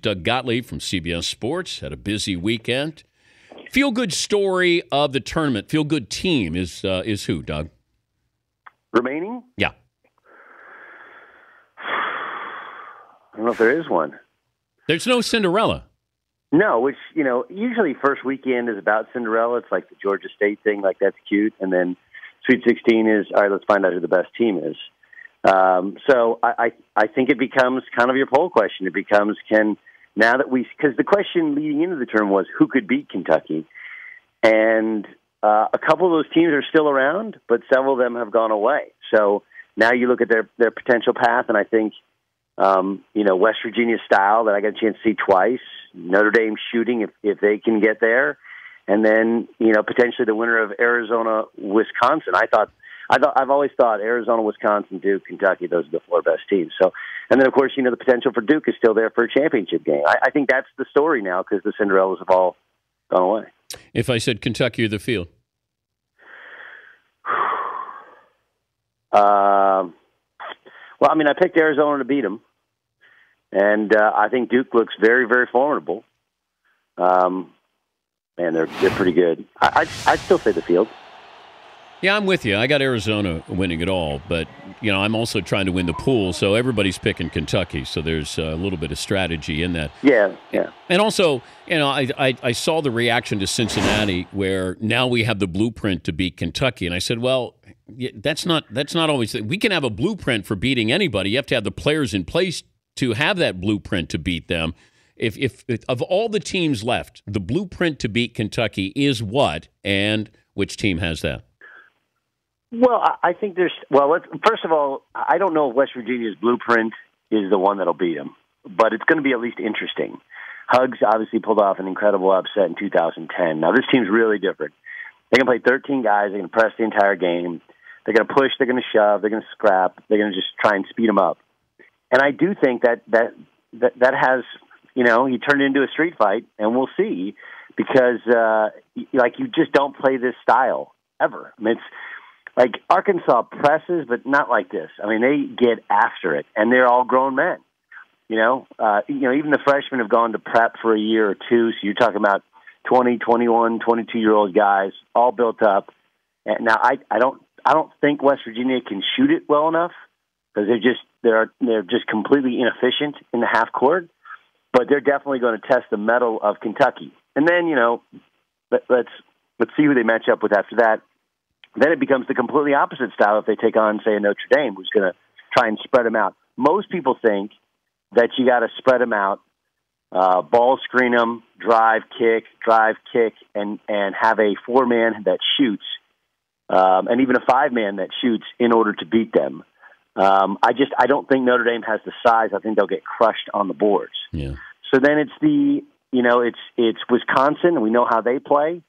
Doug Gottlieb from CBS Sports. Had a busy weekend. Feel-good story of the tournament. Feel-good team is who, Doug? Remaining? Yeah. I don't know if there is one. There's no Cinderella. No, which, usually first weekend is about Cinderella. It's like the Georgia State thing, like that's cute. And then Sweet 16 is, all right, let's find out who the best team is. So I think it becomes kind of your poll question. It becomes, because the question leading into the term was who could beat Kentucky? And a couple of those teams are still around, but several of them have gone away. So now you look at their potential path, and I think, West Virginia style that I got a chance to see twice, Notre Dame shooting if they can get there, and then, potentially the winner of Arizona, Wisconsin. I've always thought Arizona, Wisconsin, Duke, Kentucky, those are the four best teams. So, and then of course, the potential for Duke is still there for a championship game. I think that's the story now because the Cinderellas have all gone away. If I said Kentucky or the field? Well, I picked Arizona to beat them, and I think Duke looks very, very formidable. And they're pretty good. I'd still say the field. Yeah, I'm with you. I got Arizona winning it all, but I'm also trying to win the pool, so everybody's picking Kentucky. So there's a little bit of strategy in that. Yeah. And also, I saw the reaction to Cincinnati, where now we have the blueprint to beat Kentucky, and I said, well, that's not always. We can have a blueprint for beating anybody. You have to have the players in place to have that blueprint to beat them. If of all the teams left, the blueprint to beat Kentucky is what, and which team has that? Well, I think first of all, I don't know if West Virginia's blueprint is the one that'll beat them, but it's going to be at least interesting. Hugs obviously pulled off an incredible upset in 2010. Now, this team's really different. They're going to play 13 guys. They're going to press the entire game. They're going to push. They're going to shove. They're going to scrap. They're going to just try and speed them up. And I do think that has, he turned it into a street fight, and we'll see, because, you just don't play this style ever. It's like Arkansas presses, but not like this. They get after it, and they're all grown men. Even the freshmen have gone to prep for a year or two, so you're talking about 20, 21, 22-year-old guys, all built up. And now I don't think West Virginia can shoot it well enough because they're just completely inefficient in the half court. But they're definitely going to test the mettle of Kentucky. And then let's see who they match up with after that. Then it becomes the completely opposite style if they take on, say, a Notre Dame, who's going to try and spread them out. Most people think that you got to spread them out, ball screen them, drive, kick, and have a four-man that shoots, and even a five-man that shoots in order to beat them. I don't think Notre Dame has the size. I think they'll get crushed on the boards. Yeah. So then it's Wisconsin. We know how they play.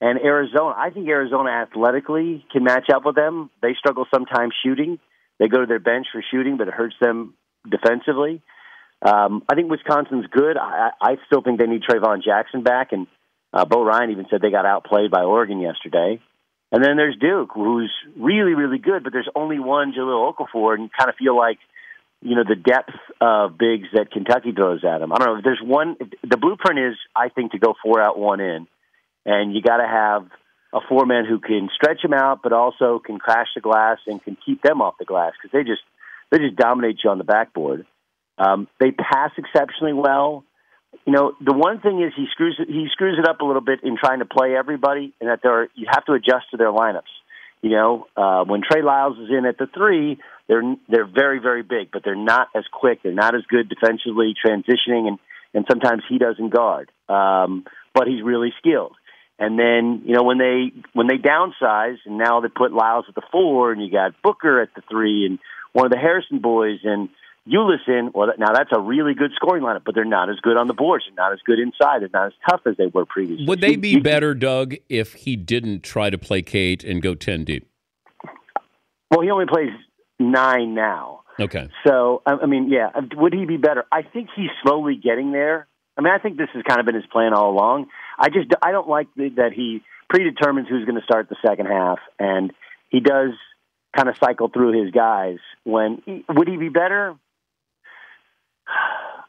And Arizona, I think Arizona athletically can match up with them. They struggle sometimes shooting. They go to their bench for shooting, but it hurts them defensively. I think Wisconsin's good. I still think they need Trayvon Jackson back, and Bo Ryan even said they got outplayed by Oregon yesterday. And then there's Duke, who's really, really good, but there's only one Jahlil Okafor, and you kind of feel like, the depth of bigs that Kentucky throws at them. I don't know if there's one. The blueprint is, I think, to go 4 out, 1 in. And you got to have a four-man who can stretch them out, but also can crash the glass and can keep them off the glass because they just dominate you on the backboard. They pass exceptionally well. The one thing is he screws it up a little bit in trying to play everybody, and that you have to adjust to their lineups. When Trey Lyles is in at the 3, they're very, very big, but they're not as quick. They're not as good defensively transitioning, and sometimes he doesn't guard. But he's really skilled. And then, when they downsize, and now they put Lyles at the 4, and you got Booker at the 3, and one of the Harrison boys, and Ulis in, well, now that's a really good scoring lineup, but they're not as good on the boards. They're not as good inside. They're not as tough as they were previously. Would they be better, Doug, if he didn't try to placate and go 10 deep? Well, he only plays 9 now. Okay. So, yeah, would he be better? I think he's slowly getting there. I think this has kind of been his plan all along. I don't like that he predetermines who's going to start the second half, and he does kind of cycle through his guys. Would he be better?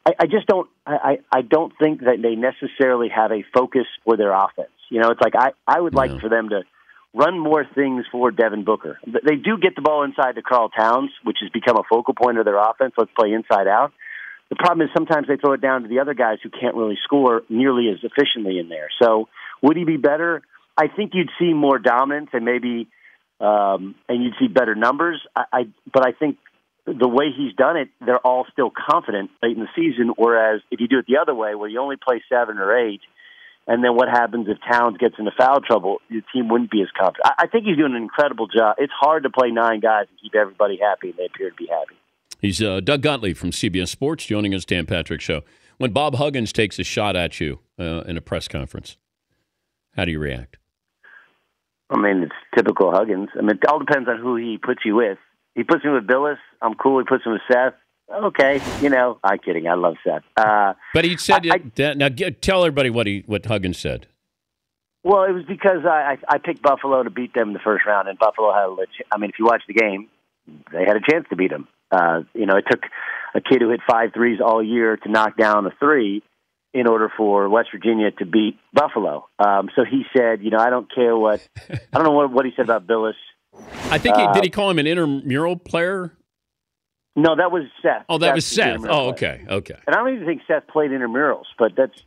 I just don't. I don't think that they necessarily have a focus for their offense. It's like I would like for them to run more things for Devin Booker. They do get the ball inside to Karl Towns, which has become a focal point of their offense. Let's play inside out. The problem is sometimes they throw it down to the other guys who can't really score nearly as efficiently in there. So would he be better? I think you'd see more dominance and maybe and you'd see better numbers. But I think the way he's done it, they're all still confident late in the season, whereas if you do it the other way, where you only play 7 or 8, and then what happens if Towns gets into foul trouble, your team wouldn't be as confident. I think he's doing an incredible job. It's hard to play 9 guys and keep everybody happy, and they appear to be happy. He's Doug Gottlieb from CBS Sports joining us, Dan Patrick Show. When Bob Huggins takes a shot at you in a press conference, how do you react? I mean, it's typical Huggins. I mean, it all depends on who he puts you with. He puts me with Billis. I'm cool. He puts me with Seth. Okay, I'm kidding. I love Seth. But he said now. Tell everybody what Huggins said. Well, it was because I picked Buffalo to beat them in the first round, and Buffalo had if you watch the game, they had a chance to beat them. It took a kid who hit 5 threes all year to knock down a 3 in order for West Virginia to beat Buffalo. So he said, I don't care what – I don't know what he said about Billis. I think did he call him an intramural player? No, that was Seth. Oh, that was Seth. Oh, okay. And I don't even think Seth played intramurals, but that's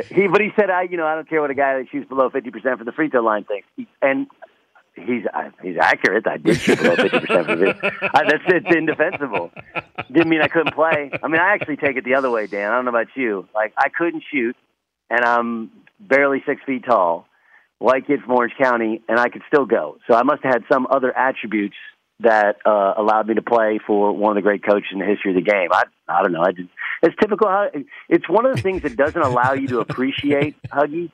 he said, I don't care what a guy that shoots below 50% from the free throw line thinks. And he's accurate. I did shoot below 50% of it. It's indefensible. Didn't mean I couldn't play. I mean, I actually take it the other way, Dan. I don't know about you. Like, I couldn't shoot, and I'm barely 6 feet tall, white kid from Orange County, and I could still go. So I must have had some other attributes that allowed me to play for one of the great coaches in the history of the game. I don't know. It's typical. It's one of the things that doesn't allow you to appreciate Huggy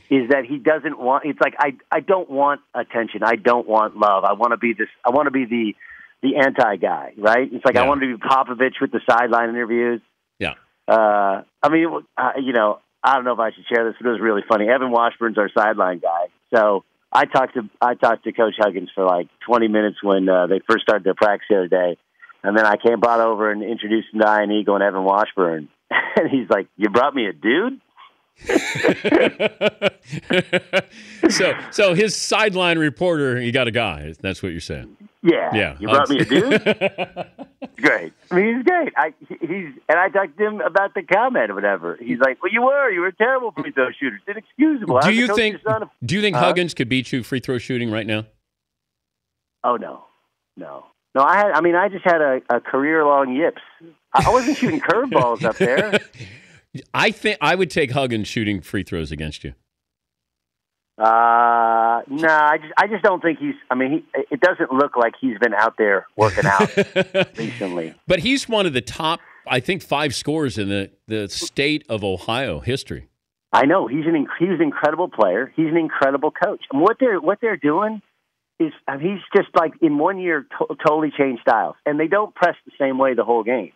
is that he doesn't want. It's like I don't want attention. I don't want love. I want to be this. I want to be the anti guy, right? It's like I want to be Popovich with the sideline interviews. Yeah. I don't know if I should share this, but it was really funny. Evan Washburn's our sideline guy, so. I talked to Coach Huggins for like 20 minutes when they first started their practice the other day, and then I brought over and introduced him to Ian Eagle and Evan Washburn, and he's like, "You brought me a dude?" So his sideline reporter, you got a guy. That's what you're saying. Yeah. You brought me a dude? Great. I mean, he's great. I talked to him about the comment or whatever. He's like, "Well, you were a terrible free throw shooter. It's inexcusable." Do you think Huggins could beat you free throw shooting right now? Oh no. I just had a career long yips. I wasn't shooting curveballs up there. I think I would take Huggins shooting free throws against you. No, I just don't think he's. I mean, it doesn't look like he's been out there working out recently. But he's one of the top, I think, 5 scorers in the state of Ohio history. I know he's an incredible player. He's an incredible coach. And what they're doing is, he's just like in 1 year totally changed styles, and they don't press the same way the whole game,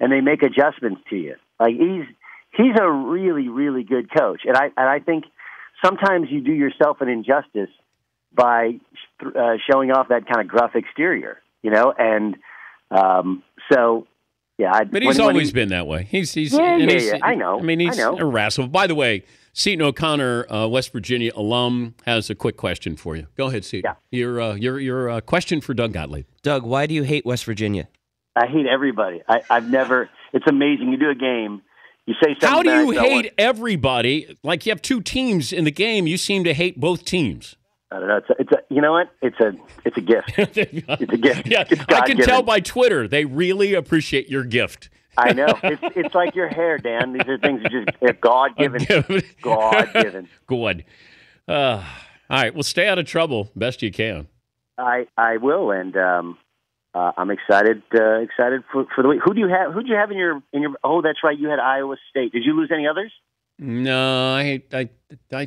and they make adjustments to you. Like he's a really, really good coach, and I think. Sometimes you do yourself an injustice by showing off that kind of gruff exterior, and so yeah. But he's always been that way. He's I know. I mean, he's irascible. By the way, Seton O'Connor, West Virginia alum, has a quick question for you. Go ahead, Seton. Yeah. Your question for Doug Gottlieb. Doug, why do you hate West Virginia? I hate everybody. I've never. It's amazing. You do a game. You say something. How do you hate everybody? Like you have 2 teams in the game. You seem to hate both teams. I don't know. You know what? It's a gift. It's a gift. Yeah, I can tell by Twitter. They really appreciate your gift. I know. It's like your hair, Dan. These are things that just God-given. God-given. Good. All right. Well, stay out of trouble best you can. I will, and I'm excited for the week. Who do you have in your? Oh, that's right. You had Iowa State. Did you lose any others? No, I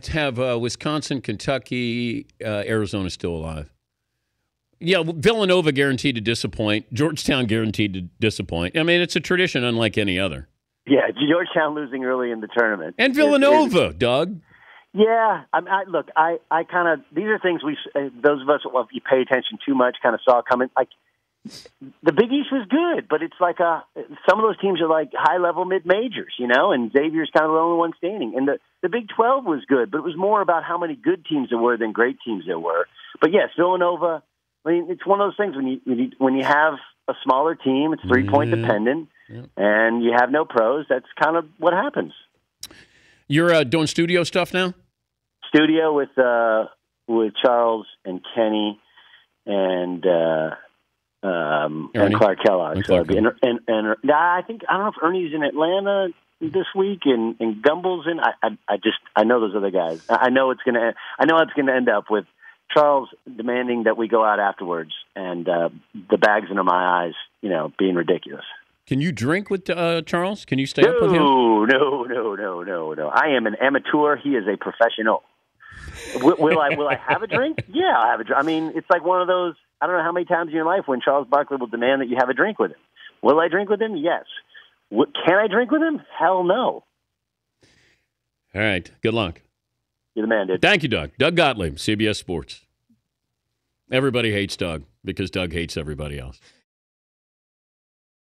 have Wisconsin, Kentucky, Arizona still alive. Yeah, Villanova guaranteed to disappoint. Georgetown guaranteed to disappoint. I mean, it's a tradition unlike any other. Yeah, Georgetown losing early in the tournament. And Villanova, Doug. Yeah, look, I kind of, these are things those of us, if you pay attention too much, kind of saw coming. Like, the Big East was good, but it's like some of those teams are like high-level mid-majors, and Xavier's kind of the only one standing. And the Big 12 was good, but it was more about how many good teams there were than great teams there were. But yes, Villanova. I mean, it's one of those things when you have a smaller team, it's 3-point dependent, and you have no pros. That's kind of what happens. You're doing studio stuff now? Studio with Charles and Kenny and Clark Kellogg. And Clark. And I don't know if Ernie's in Atlanta this week and Gumbel's in. I know those other guys. I know it's gonna end up with Charles demanding that we go out afterwards, and the bags under my eyes, being ridiculous. Can you drink with Charles? Can you stay up with him? No. I am an amateur. He is a professional. Will I have a drink? Yeah, I'll have a drink. I mean, it's like one of those. I don't know how many times in your life when Charles Barkley will demand that you have a drink with him. Will I drink with him? Yes. Can I drink with him? Hell no. All right. Good luck. You're the man, dude. Thank you, Doug. Doug Gottlieb, CBS Sports. Everybody hates Doug because Doug hates everybody else.